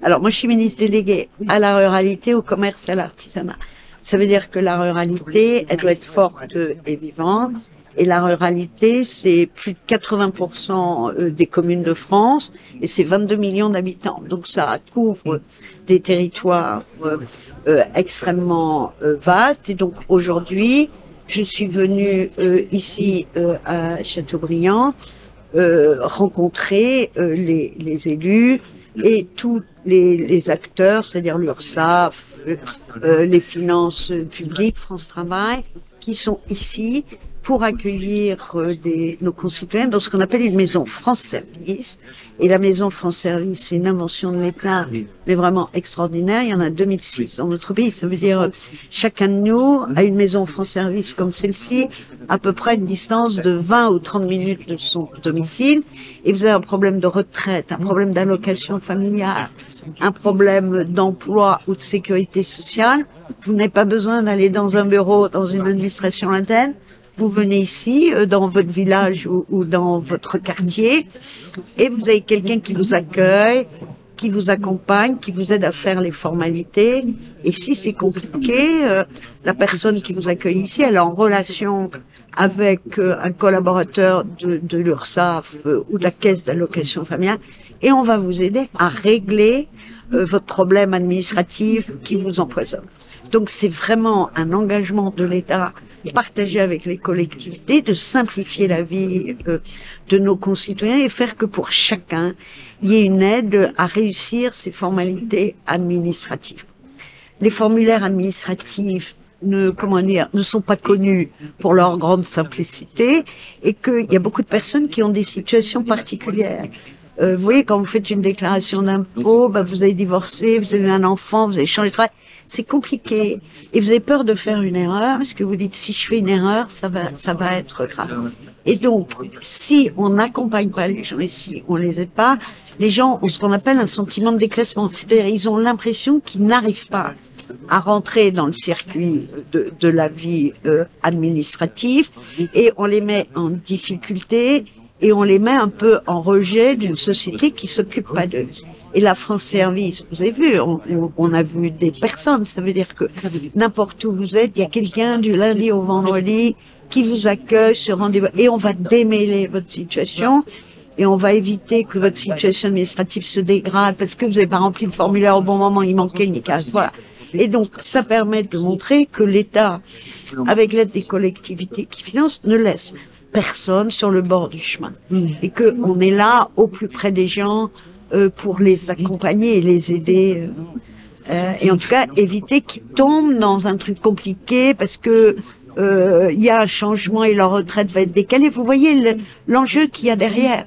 Alors, moi, je suis ministre déléguée à la ruralité, au commerce et à l'artisanat. Ça veut dire que la ruralité, elle doit être forte et vivante. Et la ruralité, c'est plus de 80% des communes de France et c'est 22 millions d'habitants. Donc ça couvre des territoires extrêmement vastes. Et donc aujourd'hui, je suis venue ici à Châteaubriand rencontrer les élus et tous les acteurs, c'est-à-dire l'URSSAF, les finances publiques, France Travail, qui sont ici pour accueillir nos concitoyens dans ce qu'on appelle une maison France Service. Et la maison France Service, c'est une invention de l'État, mais vraiment extraordinaire. Il y en a 2006 dans notre pays. Ça veut dire chacun de nous a une maison France Service comme celle-ci, à peu près une distance de 20 ou 30 minutes de son domicile. Et vous avez un problème de retraite, un problème d'allocation familiale, un problème d'emploi ou de sécurité sociale. Vous n'avez pas besoin d'aller dans un bureau, dans une administration interne. Vous venez ici, dans votre village ou dans votre quartier, et vous avez quelqu'un qui vous accueille, qui vous accompagne, qui vous aide à faire les formalités. Et si c'est compliqué, la personne qui vous accueille ici, elle est en relation avec un collaborateur de l'URSSAF ou de la caisse d'allocation familiale, et on va vous aider à régler votre problème administratif qui vous empoisonne. Donc c'est vraiment un engagement de l'État partager avec les collectivités, de simplifier la vie de nos concitoyens et faire que pour chacun, il y ait une aide à réussir ces formalités administratives. Les formulaires administratifs ne sont pas connus pour leur grande simplicité et qu'il y a beaucoup de personnes qui ont des situations particulières. Vous voyez, quand vous faites une déclaration d'impôt, vous avez divorcé, vous avez un enfant, vous avez changé de travail. C'est compliqué. Et vous avez peur de faire une erreur, parce que vous dites, si je fais une erreur, ça va être grave. Et donc, si on n'accompagne pas les gens et si on les aide pas, les gens ont ce qu'on appelle un sentiment de déclassement. C'est-à-dire, ils ont l'impression qu'ils n'arrivent pas à rentrer dans le circuit de la vie administrative et on les met en difficulté et on les met un peu en rejet d'une société qui s'occupe pas d'eux. Et la France Service, vous avez vu, on a vu des personnes, ça veut dire que n'importe où vous êtes, il y a quelqu'un du lundi au vendredi qui vous accueille sur rendez-vous et on va démêler votre situation et on va éviter que votre situation administrative se dégrade parce que vous n'avez pas rempli le formulaire au bon moment, il manquait une case, voilà. Et donc, ça permet de montrer que l'État, avec l'aide des collectivités qui financent, ne laisse personne sur le bord du chemin. Et qu'on est là, au plus près des gens, pour les accompagner et les aider. Et en tout cas, éviter qu'ils tombent dans un truc compliqué parce que il y a un changement et leur retraite va être décalée. Vous voyez l'enjeu qu'il y a derrière.